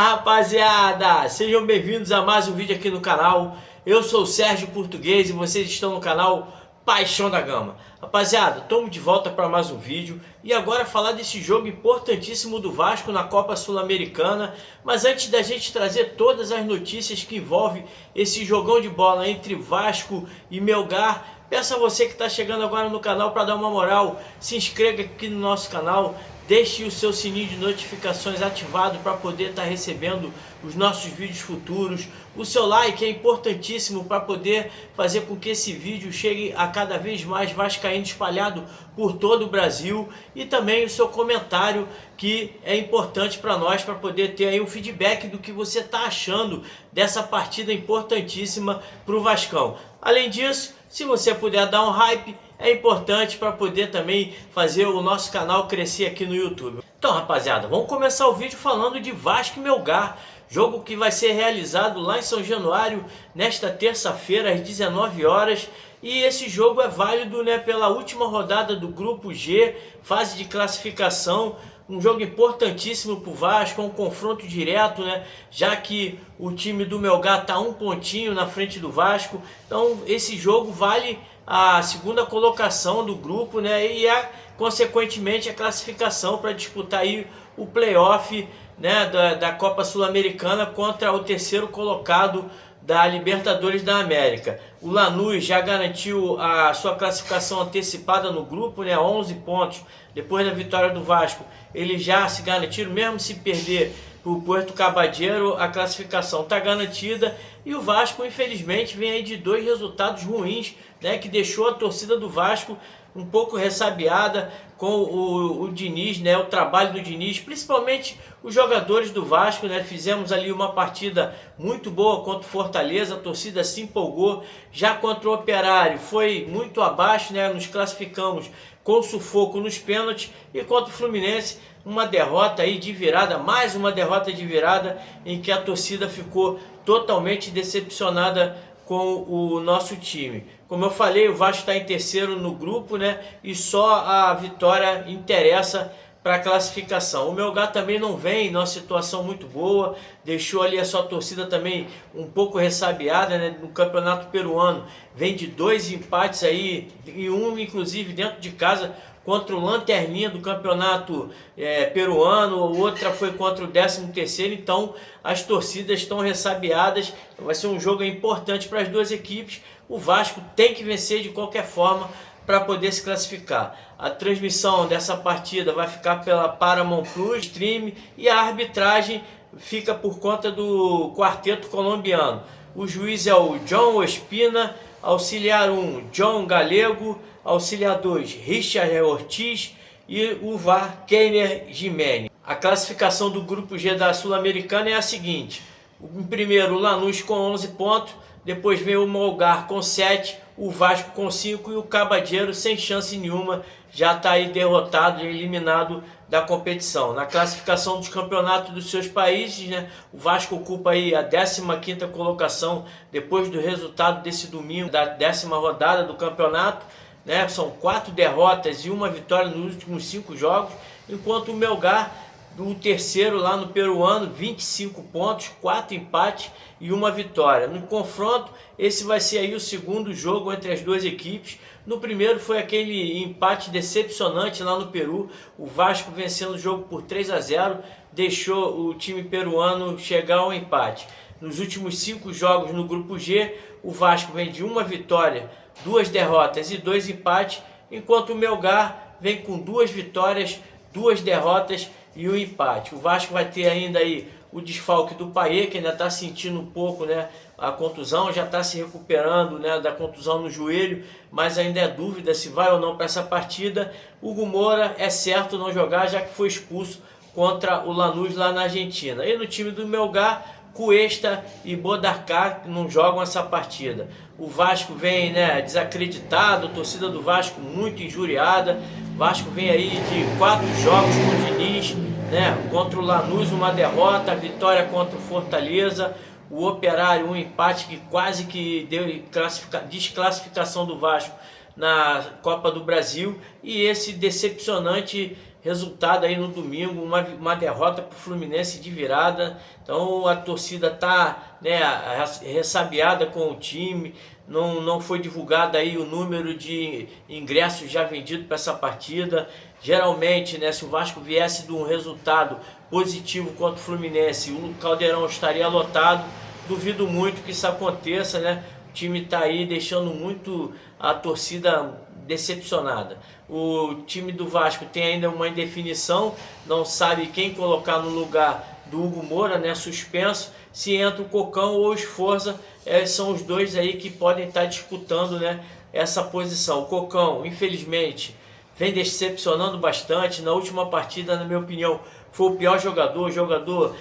rapaziada, sejam bem-vindos a mais um vídeo aqui no canal. Eu sou o Sérgio Português e vocês estão no canal Paixão da Gama. Rapaziada, estamos de volta para mais um vídeo e agora falar desse jogo importantíssimo do Vasco na Copa Sul-Americana. Mas antes da gente trazer todas as notícias que envolvem esse jogão de bola entre Vasco e Melgar, peço a você que está chegando agora no canal para dar uma moral, se inscreva aqui no nosso canal. Deixe o seu sininho de notificações ativado para poder estar recebendo os nossos vídeos futuros. O seu like é importantíssimo para poder fazer com que esse vídeo chegue a cada vez mais vascaíno espalhado por todo o Brasil. E também o seu comentário, que é importante para nós, para poder ter aí um feedback do que você está achando dessa partida importantíssima para o Vascão. Além disso, se você puder dar um hype, é importante para poder também fazer o nosso canal crescer aqui no YouTube. Então, rapaziada, vamos começar o vídeo falando de Vasco e Melgar. Jogo que vai ser realizado lá em São Januário nesta terça-feira às 19 horas. E esse jogo é válido, né, pela última rodada do Grupo G, fase de classificação. Um jogo importantíssimo para o Vasco, um confronto direto, né? Já que o time do Melgar está um pontinho na frente do Vasco. Então esse jogo vale a segunda colocação do grupo, né? E consequentemente a classificação para disputar aí o playoff, né, da Copa Sul-Americana contra o terceiro colocado da Libertadores da América. O Lanús já garantiu a sua classificação antecipada no grupo, né, 11 pontos. Depois da vitória do Vasco, eles já se garantiram, mesmo se perder o Puerto Caballero, a classificação está garantida. E o Vasco, infelizmente, vem aí de dois resultados ruins, né, que deixou a torcida do Vasco um pouco ressabiada com o Diniz, né, o trabalho do Diniz, principalmente os jogadores do Vasco, né. Fizemos ali uma partida muito boa contra o Fortaleza, a torcida se empolgou. Já contra o Operário foi muito abaixo, né, nos classificamos com sufoco nos pênaltis. E contra o Fluminense, uma derrota aí de virada, mais uma derrota de virada, em que a torcida ficou totalmente decepcionada com o nosso time. Como eu falei, o Vasco está em terceiro no grupo, né? E só a vitória interessa para a classificação. O Melgar também não vem numa situação muito boa, deixou ali a sua torcida também um pouco ressabiada, né? No campeonato peruano, vem de dois empates aí, e um inclusive dentro de casa contra o lanterninha do campeonato peruano, outra foi contra o 13º, então as torcidas estão ressabiadas. Vai ser um jogo importante para as duas equipes. O Vasco tem que vencer de qualquer forma para poder se classificar. A transmissão dessa partida vai ficar pela Paramount Plus Stream e a arbitragem fica por conta do quarteto colombiano. O juiz é o John Ospina, auxiliar 1, John Galego, auxiliar 2, Richard Ortiz e o VAR, Keiner Jimenez. A classificação do Grupo G da Sul-Americana é a seguinte: em primeiro, o Lanús com 11 pontos, depois vem o Melgar com 7, o Vasco com 5 e o Caballero sem chance nenhuma, já está aí derrotado e eliminado da competição. Na classificação dos campeonatos dos seus países, né, o Vasco ocupa aí a 15ª colocação depois do resultado desse domingo, da 10ª rodada do campeonato, né, são 4 derrotas e uma vitória nos últimos 5 jogos, enquanto o Melgar, o terceiro lá no peruano, 25 pontos, 4 empates e uma vitória. No confronto, esse vai ser aí o segundo jogo entre as duas equipes. No primeiro foi aquele empate decepcionante lá no Peru, o Vasco vencendo o jogo por 3-0, deixou o time peruano chegar ao empate. Nos últimos 5 jogos no Grupo G, o Vasco vem de uma vitória, 2 derrotas e 2 empates, enquanto o Melgar vem com 2 vitórias, 2 derrotas e um empate. O Vasco vai ter ainda aí o desfalque do Payet, que ainda está sentindo um pouco, né, a contusão, já está se recuperando, né, da contusão no joelho, mas ainda é dúvida se vai ou não para essa partida. Hugo Moura é certo não jogar, já que foi expulso contra o Lanús lá na Argentina. E no time do Melgar, Cuesta e Bodarcar não jogam essa partida. O Vasco vem, né, desacreditado, a torcida do Vasco muito injuriada. O Vasco vem aí de 4 jogos com o Diniz, né, contra o Lanús uma derrota, vitória contra o Fortaleza, o Operário um empate que quase que deu desclassificação do Vasco na Copa do Brasil, e esse decepcionante resultado aí no domingo, uma derrota para o Fluminense de virada. Então a torcida está, né, ressabiada com o time. Não foi divulgado aí o número de ingressos já vendidos para essa partida. Geralmente, né, se o Vasco viesse de um resultado positivo contra o Fluminense, o Caldeirão estaria lotado. Duvido muito que isso aconteça, né? O time está aí deixando muito a torcida decepcionada. O time do Vasco tem ainda uma indefinição, não sabe quem colocar no lugar do Hugo Moura, né, suspenso. Se entra o Cocão ou o Sforza, são os dois aí que podem estar disputando, né, essa posição. O Cocão, infelizmente, vem decepcionando bastante. Na última partida, na minha opinião, foi o pior jogador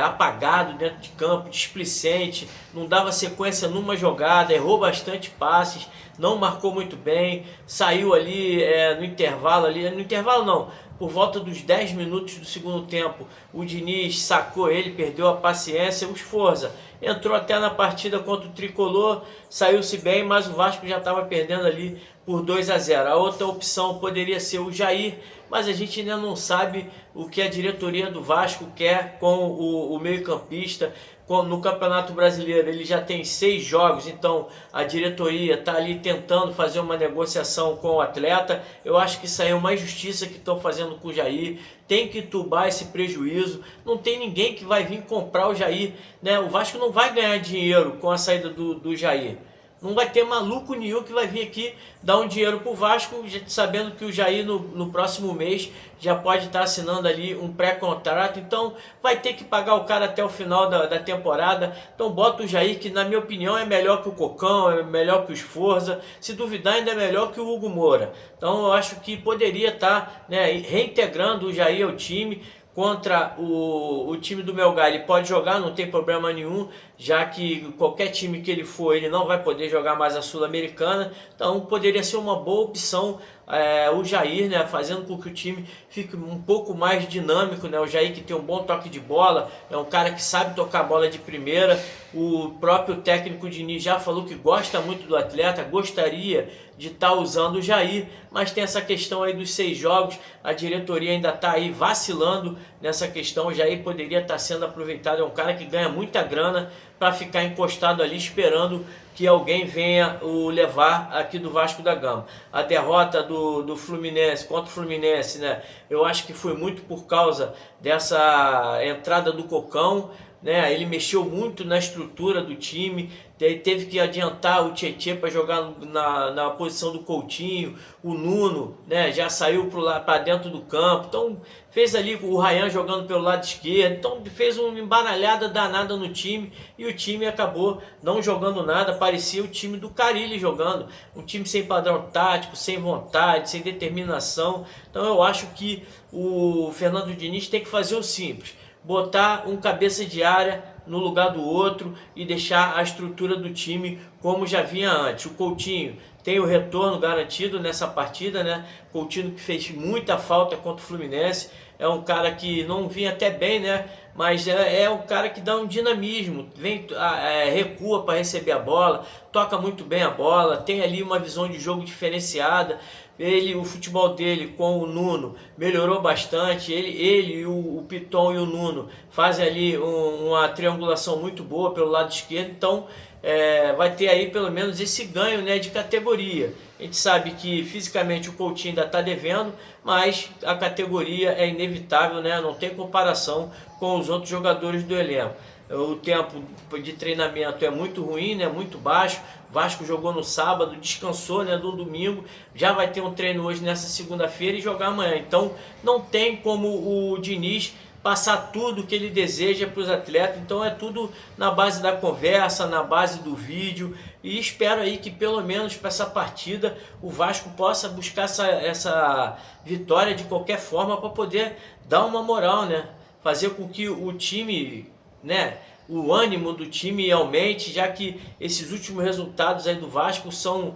apagado dentro de campo, displicente, não dava sequência numa jogada, errou bastante passes, não marcou muito bem, saiu ali no intervalo não, por volta dos 10 minutos do segundo tempo, o Diniz sacou ele, perdeu a paciência. O Sforza entrou até na partida contra o Tricolor, saiu-se bem, mas o Vasco já estava perdendo ali por 2-0. A outra opção poderia ser o Jair, mas a gente ainda não sabe o que a diretoria do Vasco quer com o meio-campista. No Campeonato Brasileiro ele já tem 6 jogos, então a diretoria está ali tentando fazer uma negociação com o atleta. Eu acho que isso aí é uma injustiça que estão fazendo com o Jair. Tem que entubar esse prejuízo. Não tem ninguém que vai vir comprar o Jair, né? O Vasco não vai ganhar dinheiro com a saída do Jair. Não vai ter maluco nenhum que vai vir aqui dar um dinheiro para o Vasco, sabendo que o Jair no próximo mês já pode estar assinando ali um pré-contrato. Então vai ter que pagar o cara até o final da temporada. Então bota o Jair, que na minha opinião é melhor que o Cocão, é melhor que o Sforza. Se duvidar, ainda é melhor que o Hugo Moura. Então eu acho que poderia estar, né, reintegrando o Jair ao time. Contra o time do Melgar ele pode jogar, não tem problema nenhum, já que qualquer time que ele for, ele não vai poder jogar mais a Sul-Americana. Então poderia ser uma boa opção o Jair, né, fazendo com que o time fique um pouco mais dinâmico, né? O Jair, que tem um bom toque de bola, é um cara que sabe tocar a bola de primeira. O próprio técnico Diniz já falou que gosta muito do atleta, gostaria de estar usando o Jair, mas tem essa questão aí dos 6 jogos, a diretoria ainda está aí vacilando nessa questão. O Jair poderia estar sendo aproveitado, é um cara que ganha muita grana para ficar encostado ali esperando que alguém venha o levar aqui do Vasco da Gama. A derrota do Fluminense contra o Fluminense, né, eu acho que foi muito por causa dessa entrada do Cocão, né? Ele mexeu muito na estrutura do time, teve que adiantar o Tietê para jogar na posição do Coutinho. O Nuno, né, já saiu para dentro do campo, então fez ali o Ryan jogando pelo lado esquerdo, então fez uma embaralhada danada no time e o time acabou não jogando nada. Parecia o time do Carille jogando, um time sem padrão tático, sem vontade, sem determinação. Então eu acho que o Fernando Diniz tem que fazer o simples: botar um cabeça de área no lugar do outro e deixar a estrutura do time como já vinha antes. O Coutinho tem o retorno garantido nessa partida, né? Coutinho, que fez muita falta contra o Fluminense, é um cara que não vinha até bem, né? Mas é um cara que dá um dinamismo, recua para receber a bola, toca muito bem a bola, tem ali uma visão de jogo diferenciada. O futebol dele com o Nuno melhorou bastante. Ele o Piton e o Nuno fazem ali uma triangulação muito boa pelo lado esquerdo. Então vai ter aí pelo menos esse ganho, né, de categoria. A gente sabe que fisicamente o Coutinho ainda está devendo, mas a categoria é inevitável, né? Não tem comparação com os outros jogadores do elenco. O tempo de treinamento é muito ruim, né? Muito baixo. O Vasco jogou no sábado, descansou, né, do domingo, já vai ter um treino hoje nessa segunda-feira e jogar amanhã. Então não tem como o Diniz passar tudo que ele deseja para os atletas. Então é tudo na base da conversa, na base do vídeo, e espero aí que pelo menos para essa partida o Vasco possa buscar essa vitória de qualquer forma para poder dar uma moral, né? Fazer com que o time, né, o ânimo do time aumente, já que esses últimos resultados aí do Vasco são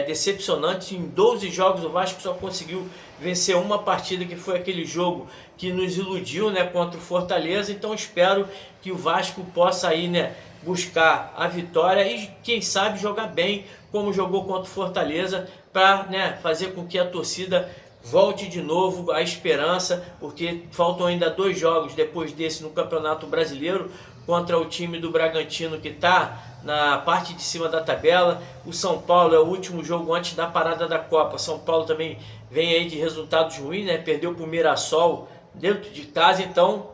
decepcionantes. Em 12 jogos o Vasco só conseguiu vencer uma partida, que foi aquele jogo que nos iludiu, né, contra o Fortaleza. Então espero que o Vasco possa aí, né, buscar a vitória e quem sabe jogar bem como jogou contra o Fortaleza, para, né, fazer com que a torcida volte de novo a esperança, porque faltam ainda 2 jogos depois desse no Campeonato Brasileiro, contra o time do Bragantino, que está na parte de cima da tabela. O São Paulo é o último jogo antes da parada da Copa. São Paulo também vem aí de resultados ruins, né? Perdeu para o Mirassol dentro de casa, então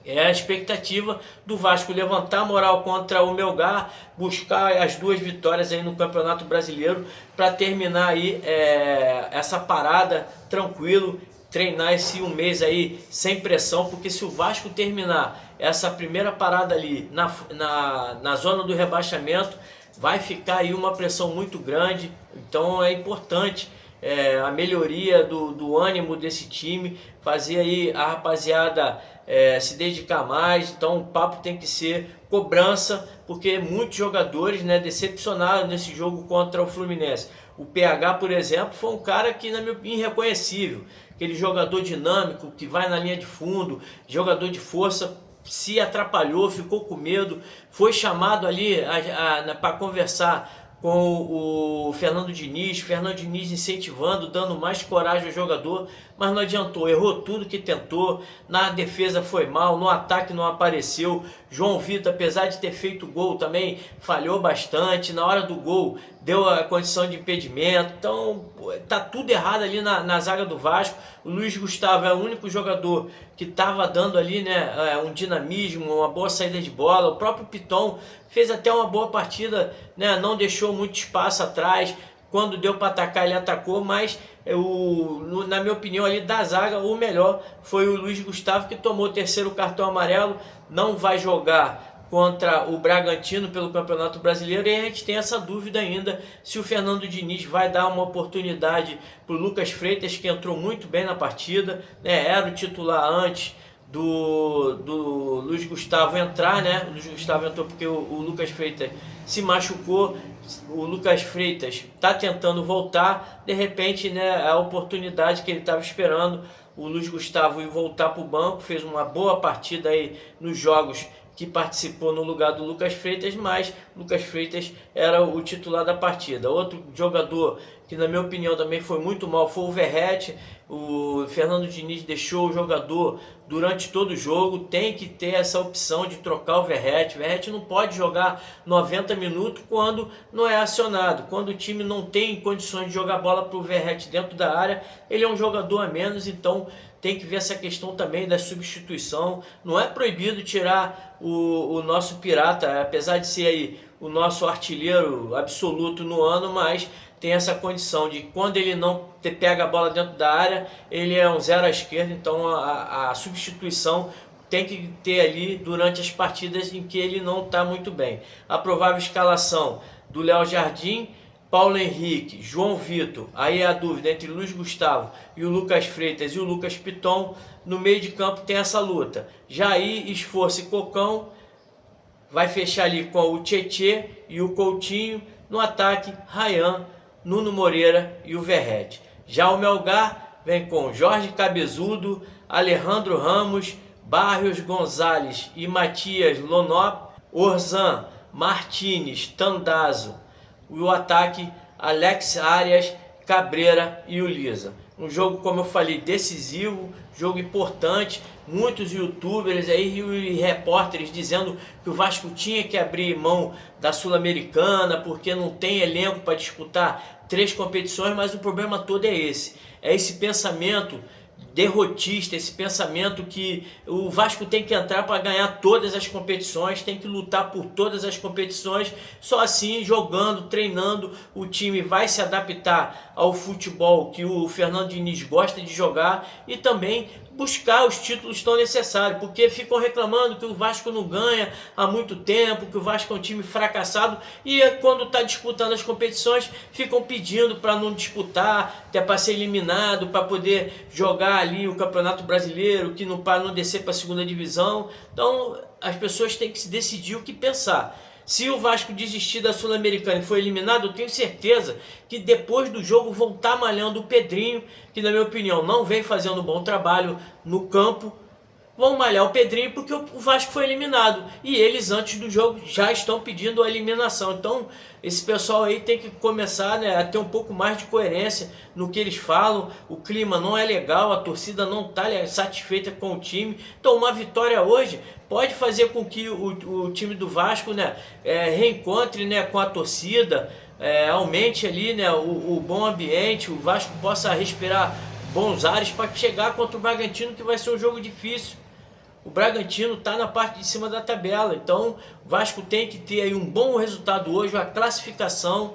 é a expectativa do Vasco levantar a moral contra o Melgar, buscar as 2 vitórias aí no Campeonato Brasileiro para terminar aí essa parada tranquilo, treinar esse 1 mês aí sem pressão, porque se o Vasco terminar essa primeira parada ali na zona do rebaixamento, vai ficar aí uma pressão muito grande. Então é importante a melhoria do ânimo desse time, fazer aí a rapaziada se dedicar mais. Então o papo tem que ser cobrança, porque muitos jogadores, né, decepcionaram nesse jogo contra o Fluminense. O PH, por exemplo, foi um cara que, na minha opinião, irreconhecível. Aquele jogador dinâmico que vai na linha de fundo, jogador de força, se atrapalhou, ficou com medo, foi chamado ali para conversar com o Fernando Diniz incentivando, dando mais coragem ao jogador, mas não adiantou, errou tudo que tentou. Na defesa foi mal, no ataque não apareceu. João Vitor, apesar de ter feito gol, também falhou bastante. Na hora do gol deu a condição de impedimento. Então tá tudo errado ali na zaga do Vasco. O Luiz Gustavo é o único jogador que estava dando ali, né, um dinamismo, uma boa saída de bola. O próprio Piton fez até uma boa partida, né, não deixou muito espaço atrás. Quando deu para atacar, ele atacou, mas na minha opinião, ali da zaga, o melhor foi o Luiz Gustavo, que tomou o 3º cartão amarelo, não vai jogar contra o Bragantino pelo Campeonato Brasileiro, e a gente tem essa dúvida ainda se o Fernando Diniz vai dar uma oportunidade para o Lucas Freitas, que entrou muito bem na partida, né, era o titular antes do Luiz Gustavo entrar, né? O Luiz Gustavo entrou porque o Lucas Freitas se machucou. O Lucas Freitas está tentando voltar, de repente, né, a oportunidade que ele estava esperando, o Luiz Gustavo ir voltar para o banco, fez uma boa partida aí nos jogos que participou no lugar do Lucas Freitas, mas Lucas Freitas era o titular da partida. Outro jogador que, na minha opinião, também foi muito mal foi o Verratti. O Fernando Diniz deixou o jogador durante todo o jogo. Tem que ter essa opção de trocar o Verratti. O Verratti não pode jogar 90 minutos quando não é acionado. Quando o time não tem condições de jogar bola para o Verratti dentro da área, ele é um jogador a menos, então tem que ver essa questão também da substituição. Não é proibido tirar o nosso Pirata, apesar de ser aí o nosso artilheiro absoluto no ano, mas tem essa condição de quando ele não pega a bola dentro da área, ele é um 0 à esquerda, então a substituição tem que ter ali durante as partidas em que ele não está muito bem. A provável escalação do Léo Jardim, Paulo Henrique, João Vitor, aí é a dúvida entre Luiz Gustavo e o Lucas Freitas e o Lucas Piton. No meio de campo tem essa luta, Jair, Esforço e Cocão, vai fechar ali com o Tietê e o Coutinho. No ataque, Ryan, Nuno Moreira e o Verratti. Já o Melgar vem com Jorge Cabezudo, Alejandro Ramos, Barrios Gonzalez e Matias Lonop, Orzan, Martínez, Tandazo. O ataque, Alex Arias, Cabreira e Uliza. Um jogo, como eu falei, decisivo, jogo importante. Muitos youtubers aí e repórteres dizendo que o Vasco tinha que abrir mão da Sul-Americana porque não tem elenco para disputar 3 competições, mas o problema todo é esse. É esse pensamento derrotista, esse pensamento que o Vasco tem que entrar para ganhar todas as competições, tem que lutar por todas as competições. Só assim, jogando, treinando, o time vai se adaptar ao futebol que o Fernando Diniz gosta de jogar e também buscar os títulos tão necessários, porque ficam reclamando que o Vasco não ganha há muito tempo, que o Vasco é um time fracassado, e quando está disputando as competições ficam pedindo para não disputar, até para ser eliminado, para poder jogar ali o Campeonato Brasileiro, que não, para não descer para a segunda divisão. Então as pessoas têm que se decidir o que pensar. Se o Vasco desistir da Sul-Americana e for eliminado, eu tenho certeza que depois do jogo vão estar malhando o Pedrinho, que na minha opinião não vem fazendo um bom trabalho no campo. vão malhar o Pedrinho porque o Vasco foi eliminado. E eles, antes do jogo, já estão pedindo a eliminação. Então, esse pessoal aí tem que começar, né, a ter um pouco mais de coerência no que eles falam. O clima não é legal, a torcida não está satisfeita com o time. Então, uma vitória hoje pode fazer com que o time do Vasco, né, reencontre, né, com a torcida, aumente ali, né, o bom ambiente, o Vasco possa respirar bons ares para chegar contra o Bragantino, que vai ser um jogo difícil. O Bragantino está na parte de cima da tabela, então o Vasco tem que ter aí um bom resultado hoje, a classificação,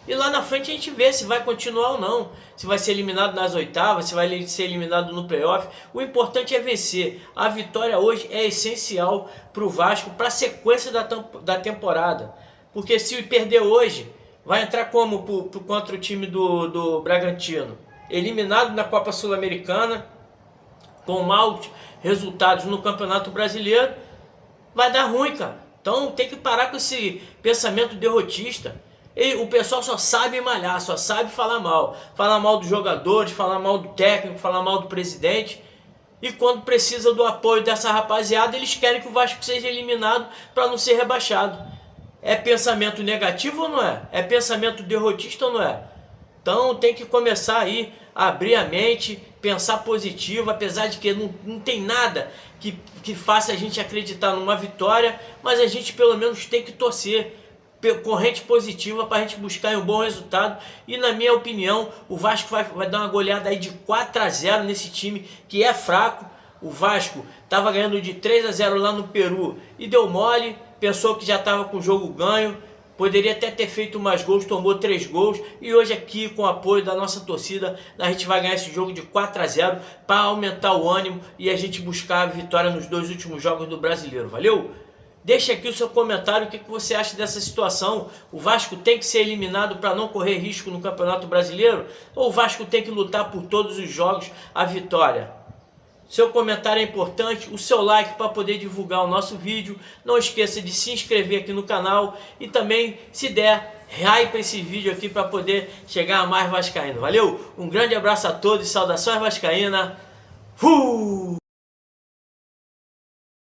e lá na frente a gente vê se vai continuar ou não, se vai ser eliminado nas oitavas, se vai ser eliminado no playoff. O importante é vencer. A vitória hoje é essencial para o Vasco, para a sequência da temporada, porque se perder hoje, vai entrar como contra o time do Bragantino? Eliminado na Copa Sul-Americana, com maus resultados no Campeonato Brasileiro, vai dar ruim, cara. Então tem que parar com esse pensamento derrotista. O pessoal só sabe malhar, só sabe falar mal dos jogadores, falar mal do técnico, falar mal do presidente. E quando precisa do apoio dessa rapaziada, eles querem que o Vasco seja eliminado para não ser rebaixado. É pensamento negativo ou não é? É pensamento derrotista ou não é? Então tem que começar aí a abrir a mente, pensar positivo, apesar de que não tem nada que faça a gente acreditar numa vitória, mas a gente pelo menos tem que torcer, corrente positiva para a gente buscar um bom resultado. E na minha opinião, o Vasco vai dar uma goleada aí de 4-0 nesse time que é fraco. O Vasco estava ganhando de 3-0 lá no Peru e deu mole, pensou que já estava com o jogo ganho. Poderia até ter feito mais gols, tomou 3 gols. E hoje aqui, com o apoio da nossa torcida, a gente vai ganhar esse jogo de 4-0 para aumentar o ânimo e a gente buscar a vitória nos 2 últimos jogos do Brasileiro. Valeu? Deixa aqui o seu comentário, o que você acha dessa situação. O Vasco tem que ser eliminado para não correr risco no Campeonato Brasileiro? Ou o Vasco tem que lutar por todos os jogos a vitória? Seu comentário é importante, o seu like para poder divulgar o nosso vídeo. Não esqueça de se inscrever aqui no canal e também, se der, hype esse vídeo aqui para poder chegar a mais vascaíno. Valeu? Um grande abraço a todos e saudações vascaína.